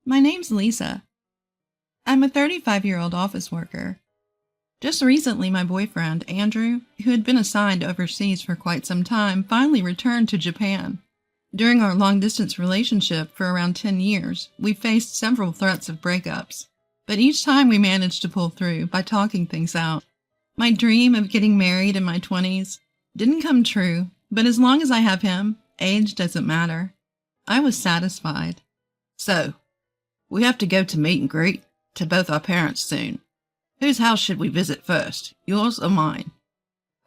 My name's Lisa. I'm a 35-year-old office worker. Just recently, my boyfriend, Andrew, who had been assigned overseas for quite some time, finally returned to Japan. During our long-distance relationship for around 10 years, we faced several threats of breakups, but each time we managed to pull through by talking things out. My dream of getting married in my 20s didn't come true, but as long as I have him, age doesn't matter. I was satisfied. So, we have to go to meet and greet to both our parents soon. Whose house should we visit first, yours or mine?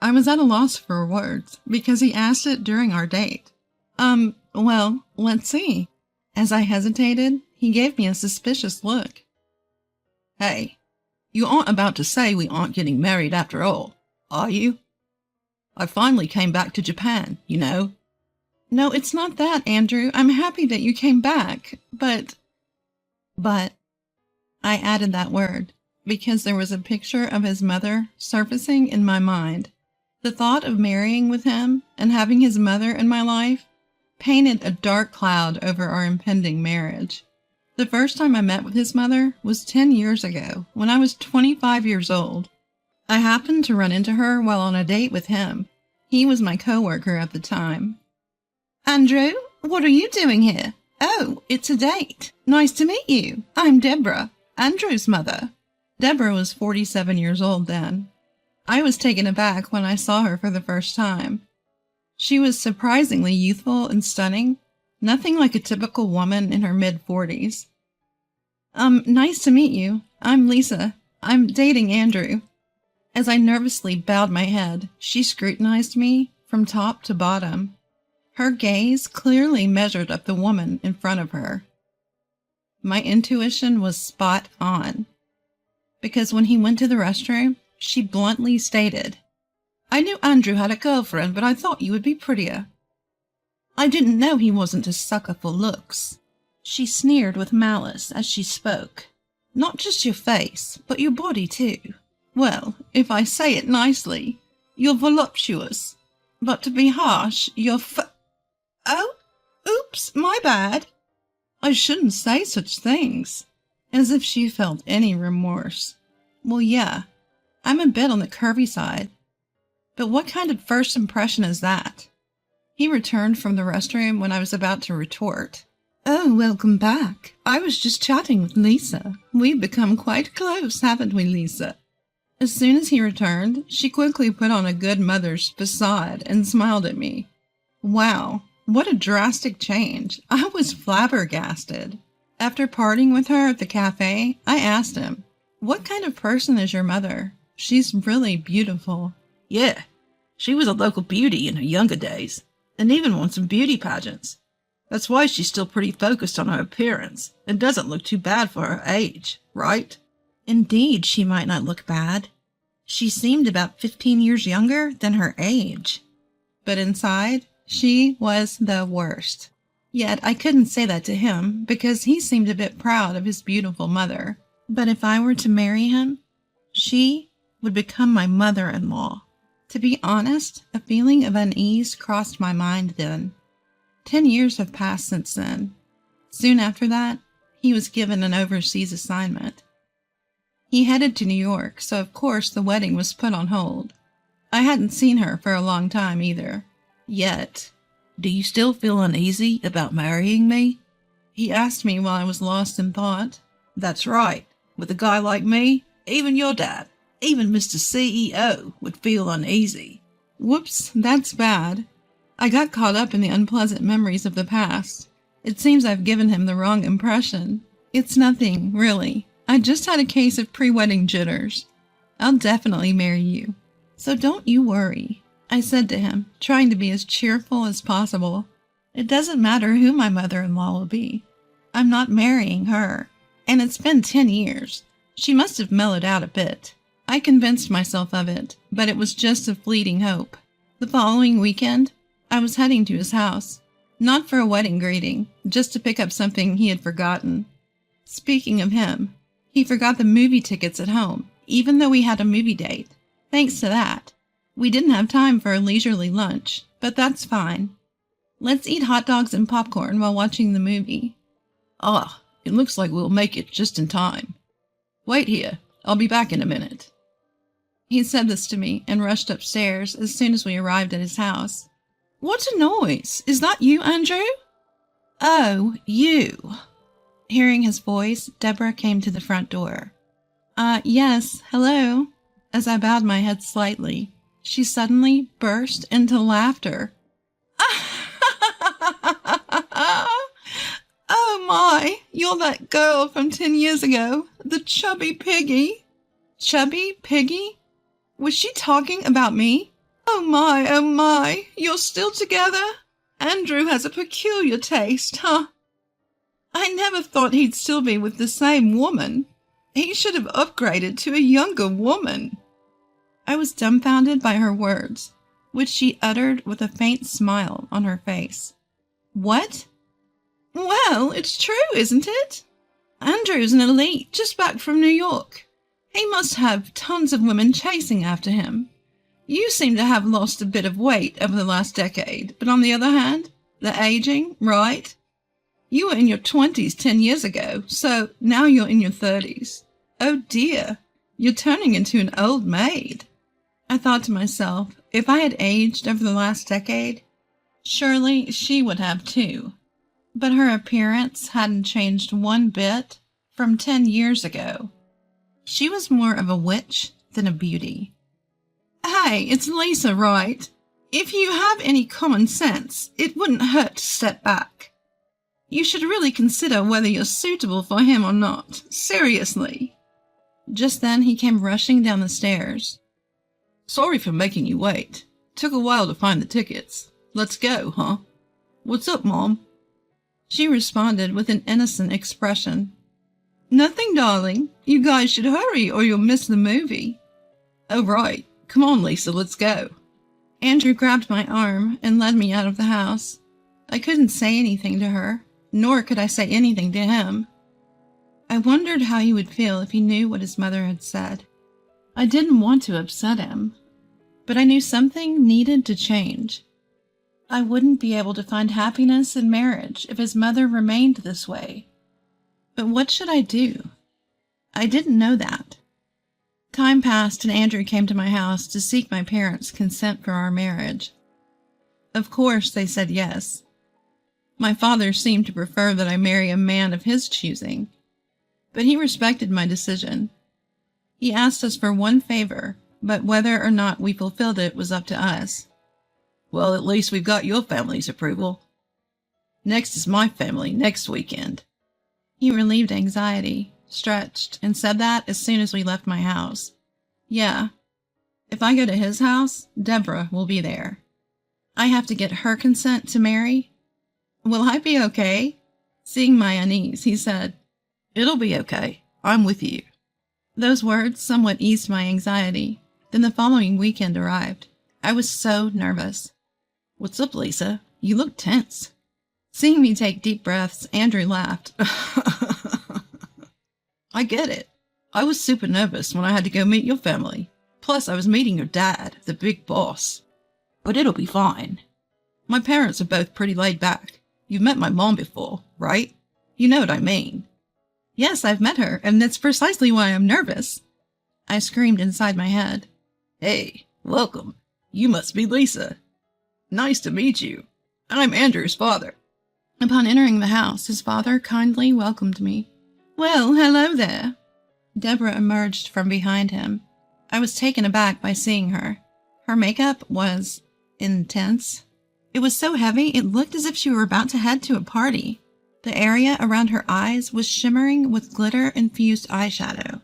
I was at a loss for words because he asked it during our date. Well, let's see. As I hesitated, he gave me a suspicious look. Hey, you aren't about to say we aren't getting married after all, are you? I finally came back to Japan, you know. No, it's not that, Andrew. I'm happy that you came back, but I added that word because there was a picture of his mother surfacing in my mind. The thought of marrying with him and having his mother in my life painted a dark cloud over our impending marriage. The first time I met with his mother was 10 years ago, when I was 25 years old. I happened to run into her while on a date with him. He was my coworker at the time. Andrew, what are you doing here? Oh, it's a date. Nice to meet you. I'm Deborah, Andrew's mother. Deborah was 47 years old then. I was taken aback when I saw her for the first time. She was surprisingly youthful and stunning, nothing like a typical woman in her mid-40s. Nice to meet you. I'm Lisa. I'm dating Andrew. As I nervously bowed my head, she scrutinized me from top to bottom. Her gaze clearly measured up the woman in front of her. My intuition was spot on, because when he went to the restroom, she bluntly stated, I knew Andrew had a girlfriend, but I thought you would be prettier. I didn't know he wasn't a sucker for looks. She sneered with malice as she spoke. Not just your face, but your body too. Well, if I say it nicely, you're voluptuous. But to be harsh, you're Oh, oops, my bad. I shouldn't say such things. As if she felt any remorse. Well, yeah, I'm a bit on the curvy side. But what kind of first impression is that? He returned from the restroom when I was about to retort. Oh, welcome back. I was just chatting with Lisa. We've become quite close, haven't we, Lisa? As soon as he returned, she quickly put on a good mother's facade and smiled at me. Wow, what a drastic change. I was flabbergasted. After parting with her at the cafe, I asked him, what kind of person is your mother? She's really beautiful. Yeah, she was a local beauty in her younger days, and even won some beauty pageants. That's why she's still pretty focused on her appearance, and doesn't look too bad for her age, right? Indeed, she might not look bad. She seemed about 15 years younger than her age. But inside, she was the worst. Yet I couldn't say that to him because he seemed a bit proud of his beautiful mother. But if I were to marry him, she would become my mother-in-law. To be honest, a feeling of unease crossed my mind then. 10 years have passed since then. Soon after that, he was given an overseas assignment. He headed to New York, so of course the wedding was put on hold. I hadn't seen her for a long time either. Yet. Do you still feel uneasy about marrying me? He asked me while I was lost in thought. That's right. With a guy like me, even your dad, even Mr. CEO would feel uneasy. Whoops, that's bad. I got caught up in the unpleasant memories of the past. It seems I've given him the wrong impression. It's nothing, really. I just had a case of pre-wedding jitters. I'll definitely marry you. So don't you worry, I said to him, trying to be as cheerful as possible. It doesn't matter who my mother-in-law will be. I'm not marrying her. And it's been 10 years. She must have mellowed out a bit. I convinced myself of it, but it was just a fleeting hope. The following weekend, I was heading to his house. Not for a wedding greeting, just to pick up something he had forgotten. Speaking of him, he forgot the movie tickets at home, even though we had a movie date. Thanks to that, we didn't have time for a leisurely lunch, but that's fine. Let's eat hot dogs and popcorn while watching the movie. Ah, It looks like we'll make it just in time. Wait here. I'll be back in a minute." He said this to me and rushed upstairs as soon as we arrived at his house. "What a noise! Is that you, Andrew?" "Oh, you." Hearing his voice, Deborah came to the front door. Yes, hello." As I bowed my head slightly, she suddenly burst into laughter. "Oh my, you're that girl from 10 years ago, the chubby piggy." Chubby piggy? Was she talking about me? Oh my, you're still together? Andrew has a peculiar taste, huh? I never thought he'd still be with the same woman. He should have upgraded to a younger woman. I was dumbfounded by her words, which she uttered with a faint smile on her face. What? Well, it's true, isn't it? Andrew's an elite, just back from New York. He must have tons of women chasing after him. You seem to have lost a bit of weight over the last decade, but on the other hand, the aging, right? You were in your 20s 10 years ago, so now you're in your 30s. Oh dear, you're turning into an old maid. I thought to myself, if I had aged over the last decade, surely she would have too. But her appearance hadn't changed one bit from 10 years ago. She was more of a witch than a beauty. Hey, it's Lisa, right? If you have any common sense, it wouldn't hurt to step back. You should really consider whether you're suitable for him or not. Seriously. Just then he came rushing down the stairs. "Sorry for making you wait. Took a while to find the tickets. Let's go, huh? What's up, Mom?" She responded with an innocent expression. "Nothing, darling. You guys should hurry or you'll miss the movie." "Oh, right. Come on, Lisa, let's go." Andrew grabbed my arm and led me out of the house. I couldn't say anything to her, nor could I say anything to him. I wondered how he would feel if he knew what his mother had said. I didn't want to upset him, but I knew something needed to change. I wouldn't be able to find happiness in marriage if his mother remained this way. But what should I do? I didn't know that. Time passed and Andrew came to my house to seek my parents' consent for our marriage. Of course, they said yes. My father seemed to prefer that I marry a man of his choosing, but he respected my decision. He asked us for one favor, but whether or not we fulfilled it was up to us. "Well, at least we've got your family's approval. Next is my family next weekend." He relieved anxiety, stretched, and said that as soon as we left my house. Yeah, if I go to his house, Deborah will be there. I have to get her consent to marry. Will I be okay? Seeing my unease, he said, "It'll be okay. I'm with you." Those words somewhat eased my anxiety. Then the following weekend arrived. I was so nervous. "What's up, Lisa? You look tense." Seeing me take deep breaths, Andrew laughed. "I get it. I was super nervous when I had to go meet your family. Plus, I was meeting your dad, the big boss. But it'll be fine. My parents are both pretty laid back. You've met my mom before, right? You know what I mean." Yes, I've met her, and that's precisely why I'm nervous. I screamed inside my head. "Hey, welcome. You must be Lisa. Nice to meet you. I'm Andrew's father." Upon entering the house, his father kindly welcomed me. Well, hello there. Deborah emerged from behind him. I was taken aback by seeing her. Her makeup was intense. It was so heavy it looked as if she were about to head to a party. The area around her eyes was shimmering with glitter-infused eyeshadow.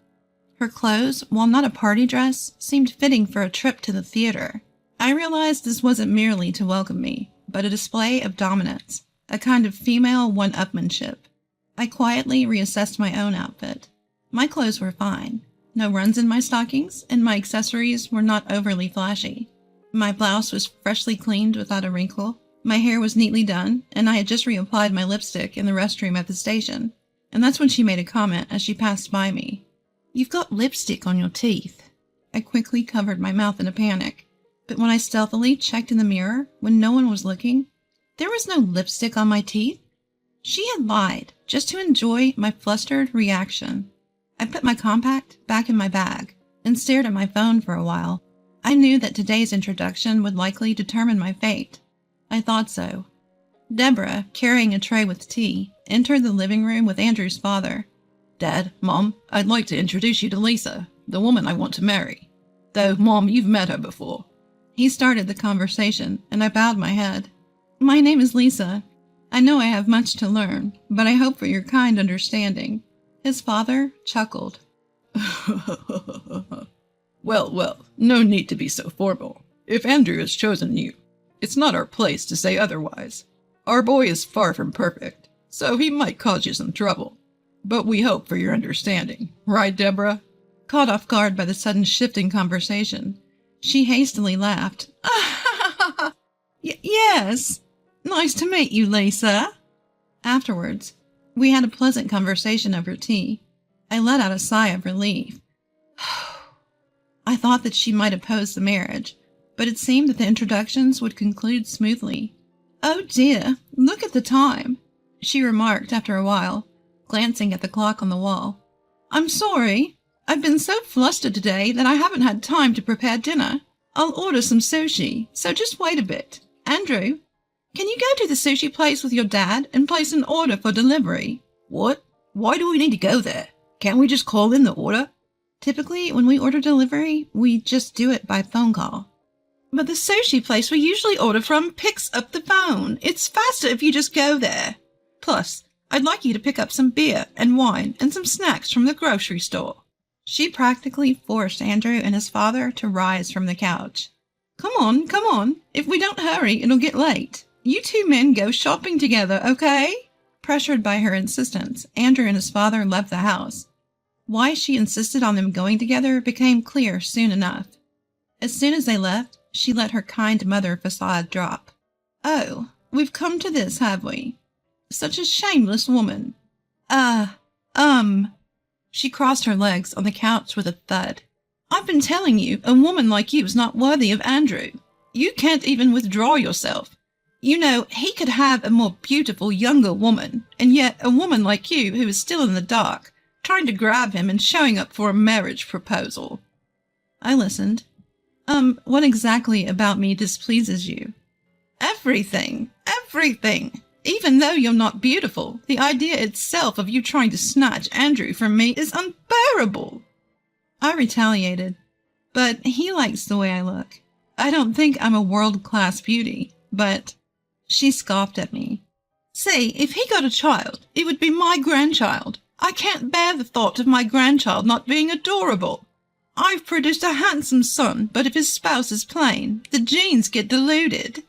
Her clothes, while not a party dress, seemed fitting for a trip to the theater. I realized this wasn't merely to welcome me, but a display of dominance, a kind of female one-upmanship. I quietly reassessed my own outfit. My clothes were fine. No runs in my stockings, and my accessories were not overly flashy. My blouse was freshly cleaned without a wrinkle. My hair was neatly done, and I had just reapplied my lipstick in the restroom at the station. And that's when she made a comment as she passed by me. You've got lipstick on your teeth. I quickly covered my mouth in a panic. But when I stealthily checked in the mirror, when no one was looking, there was no lipstick on my teeth. She had lied just to enjoy my flustered reaction. I put my compact back in my bag and stared at my phone for a while. I knew that today's introduction would likely determine my fate. I thought so. Deborah, carrying a tray with tea, entered the living room with Andrew's father. Dad, Mom, I'd like to introduce you to Lisa, the woman I want to marry. Though, Mom, you've met her before. He started the conversation, and I bowed my head. My name is Lisa. I know I have much to learn, but I hope for your kind understanding. His father chuckled. Well, no need to be so formal. If Andrew has chosen you, it's not our place to say otherwise. Our boy is far from perfect, so he might cause you some trouble. But we hope for your understanding. Right, Deborah? Caught off guard by the sudden shift in conversation, she hastily laughed. Yes. Nice to meet you, Lisa. Afterwards, we had a pleasant conversation over tea. I let out a sigh of relief. I thought that she might oppose the marriage, but it seemed that the introductions would conclude smoothly. Oh dear, look at the time, she remarked after a while, glancing at the clock on the wall. I'm sorry. I've been so flustered today that I haven't had time to prepare dinner. I'll order some sushi, so just wait a bit. Andrew, can you go to the sushi place with your dad and place an order for delivery? What? Why do we need to go there? Can't we just call in the order? Typically, when we order delivery, we just do it by phone call. But the sushi place we usually order from picks up the phone. It's faster if you just go there. Plus, I'd like you to pick up some beer and wine and some snacks from the grocery store. She practically forced Andrew and his father to rise from the couch. Come on. If we don't hurry, it'll get late. You two men go shopping together, okay? Pressured by her insistence, Andrew and his father left the house. Why she insisted on them going together became clear soon enough. As soon as they left, she let her kind mother facade drop. Oh, we've come to this, have we? Such a shameless woman. She crossed her legs on the couch with a thud. I've been telling you, a woman like you is not worthy of Andrew. You can't even withdraw yourself. You know, he could have a more beautiful, younger woman, and yet a woman like you who is still in the dark, trying to grab him and showing up for a marriage proposal. I listened. What exactly about me displeases you? Everything. Even though you're not beautiful, the idea itself of you trying to snatch Andrew from me is unbearable. I retaliated, but he likes the way I look. I don't think I'm a world-class beauty, but... She scoffed at me. Say, if he got a child, it would be my grandchild. I can't bear the thought of my grandchild not being adorable. I've produced a handsome son, but if his spouse is plain, the genes get diluted.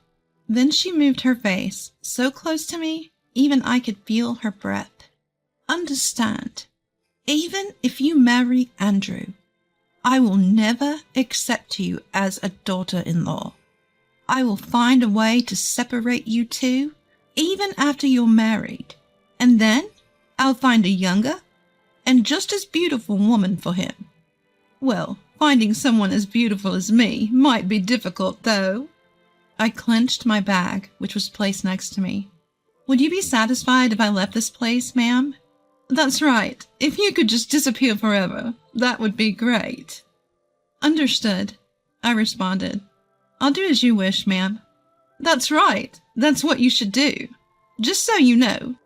Then she moved her face so close to me, even I could feel her breath. Understand, even if you marry Andrew, I will never accept you as a daughter-in-law. I will find a way to separate you two, even after you're married, and then I'll find a younger and just as beautiful woman for him. Well, finding someone as beautiful as me might be difficult, though. I clenched my bag, which was placed next to me. Would you be satisfied if I left this place, ma'am? That's right. If you could just disappear forever, that would be great. Understood, I responded. I'll do as you wish, ma'am. That's right. That's what you should do. Just so you know,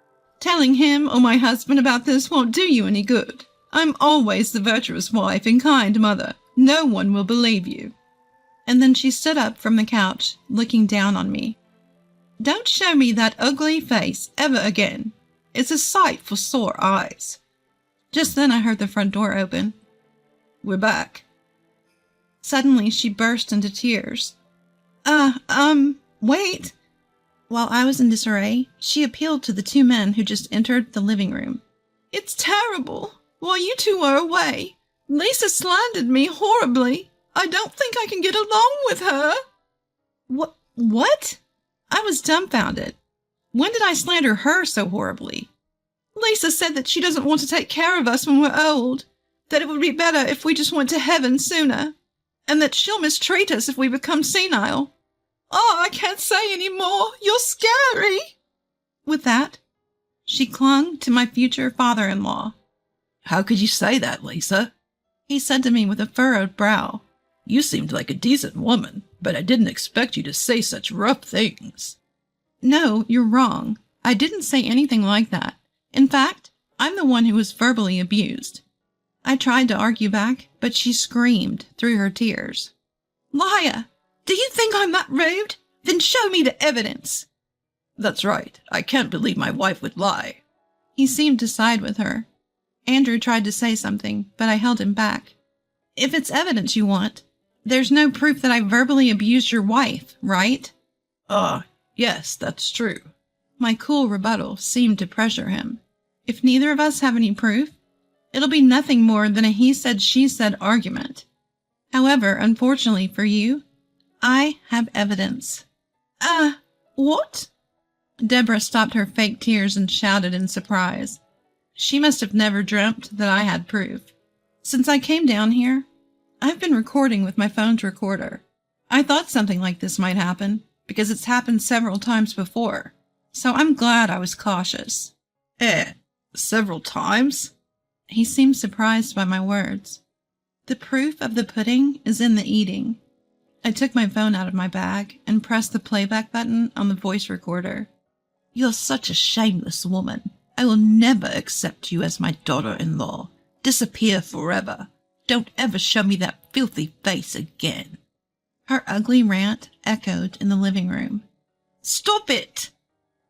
telling him or my husband about this won't do you any good. I'm always the virtuous wife and kind mother. No one will believe you. And then she stood up from the couch, looking down on me. Don't show me that ugly face ever again. It's a sight for sore eyes. Just then I heard the front door open. We're back. Suddenly she burst into tears. Wait. While I was in disarray, she appealed to the two men who just entered the living room. It's terrible. While you two were away, Lisa slandered me horribly. I don't think I can get along with her. What? I was dumbfounded. When did I slander her so horribly? Lisa said that she doesn't want to take care of us when we're old, that it would be better if we just went to heaven sooner, and that she'll mistreat us if we become senile. Oh, I can't say any more. You're scary. With that, She clung to my future father-in-law. How could you say that, Lisa? He said to me with a furrowed brow. You seemed like a decent woman, but I didn't expect you to say such rough things. No, you're wrong. I didn't say anything like that. In fact, I'm the one who was verbally abused. I tried to argue back, but she screamed through her tears. Liar! Do you think I'm that rude? Then show me the evidence. That's right. I can't believe my wife would lie. He seemed to side with her. Andrew tried to say something, but I held him back. If it's evidence you want, there's no proof that I verbally abused your wife, right? Yes, that's true. My cool rebuttal seemed to pressure him. If neither of us have any proof, it'll be nothing more than a he said, she said argument. However, unfortunately for you, I have evidence. What? Deborah stopped her fake tears and shouted in surprise. She must have never dreamt that I had proof. Since I came down here, I've been recording with my phone's recorder. I thought something like this might happen, because it's happened several times before, so I'm glad I was cautious. Several times? He seemed surprised by my words. The proof of the pudding is in the eating. I took my phone out of my bag and pressed the playback button on the voice recorder. You're such a shameless woman. I will never accept you as my daughter-in-law. Disappear forever. Don't ever show me that filthy face again. Her ugly rant echoed in the living room. Stop it!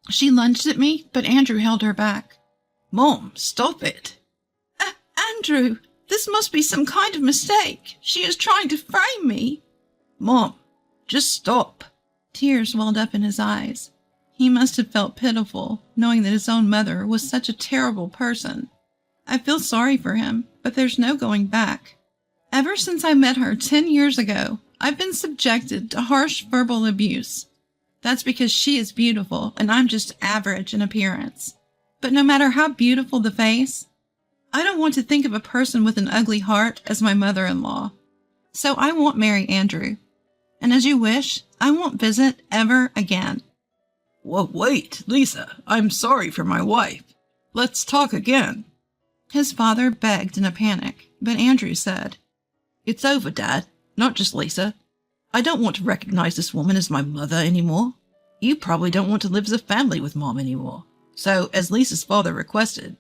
She lunged at me, but Andrew held her back. Mom, stop it. Andrew, this must be some kind of mistake. She is trying to frame me. Mom, just stop. Tears welled up in his eyes. He must have felt pitiful, knowing that his own mother was such a terrible person. I feel sorry for him, but there's no going back. Ever since I met her 10 years ago, I've been subjected to harsh verbal abuse. That's because she is beautiful and I'm just average in appearance. But no matter how beautiful the face, I don't want to think of a person with an ugly heart as my mother-in-law. So I won't marry Andrew. And as you wish, I won't visit ever again. Well, wait, Lisa, I'm sorry for my wife. Let's talk again. His father begged in a panic, but Andrew said, It's over, Dad. Not just Lisa. I don't want to recognize this woman as my mother anymore. You probably don't want to live as a family with Mom anymore. So, as Lisa's father requested,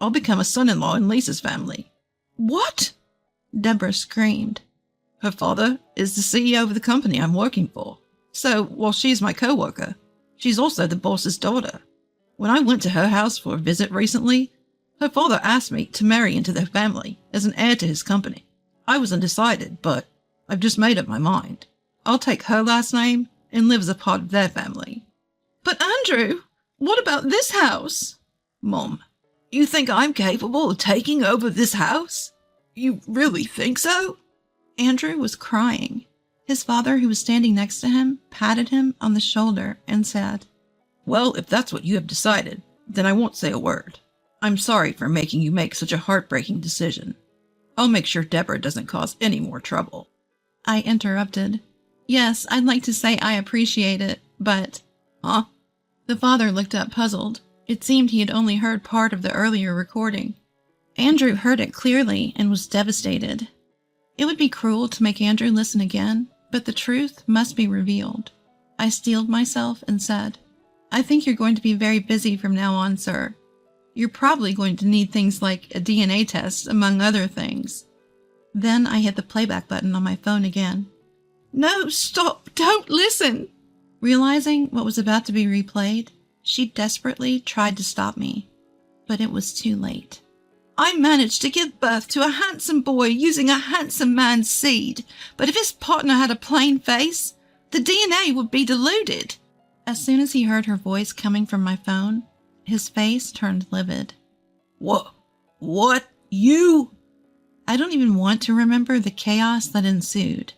I'll become a son-in-law in Lisa's family. What? Deborah screamed. Her father is the CEO of the company I'm working for. So, while she's my co-worker, she's also the boss's daughter. When I went to her house for a visit recently, her father asked me to marry into their family as an heir to his company. I was undecided, but I've just made up my mind. I'll take her last name and live as a part of their family. But Andrew, what about this house? Mom, you think I'm capable of taking over this house? You really think so? Andrew was crying. His father, who was standing next to him, patted him on the shoulder and said, Well, if that's what you have decided, then I won't say a word. I'm sorry for making you make such a heartbreaking decision. I'll make sure Deborah doesn't cause any more trouble. I interrupted. Yes, I'd like to say I appreciate it, but... Huh? The father looked up puzzled. It seemed he had only heard part of the earlier recording. Andrew heard it clearly and was devastated. It would be cruel to make Andrew listen again, but the truth must be revealed. I steeled myself and said, I think you're going to be very busy from now on, sir. You're probably going to need things like a DNA test, among other things. Then I hit the playback button on my phone again. No, stop! Don't listen! Realizing what was about to be replayed, she desperately tried to stop me, but it was too late. I managed to give birth to a handsome boy using a handsome man's seed, but if his partner had a plain face, the DNA would be diluted. As soon as he heard her voice coming from my phone, his face turned livid. What? You? I don't even want to remember the chaos that ensued.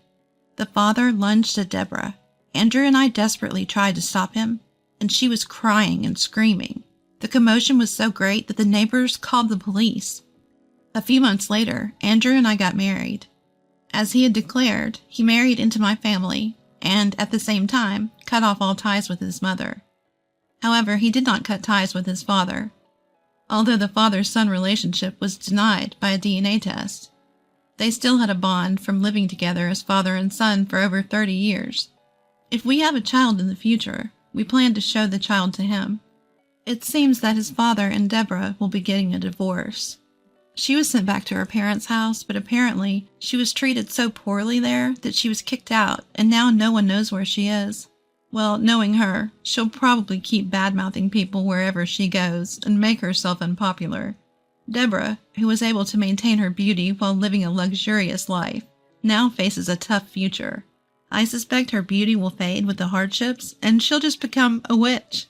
The father lunged at Deborah. Andrew and I desperately tried to stop him, and she was crying and screaming. The commotion was so great that the neighbors called the police. A few months later, Andrew and I got married. As he had declared, he married into my family, and at the same time, cut off all ties with his mother. However, he did not cut ties with his father, although the father-son relationship was denied by a DNA test. They still had a bond from living together as father and son for over 30 years. If we have a child in the future, we plan to show the child to him. It seems that his father and Deborah will be getting a divorce. She was sent back to her parents' house, but apparently she was treated so poorly there that she was kicked out, and now no one knows where she is. Well, knowing her, she'll probably keep bad-mouthing people wherever she goes and make herself unpopular. Deborah, who was able to maintain her beauty while living a luxurious life, now faces a tough future. I suspect her beauty will fade with the hardships, and she'll just become a witch.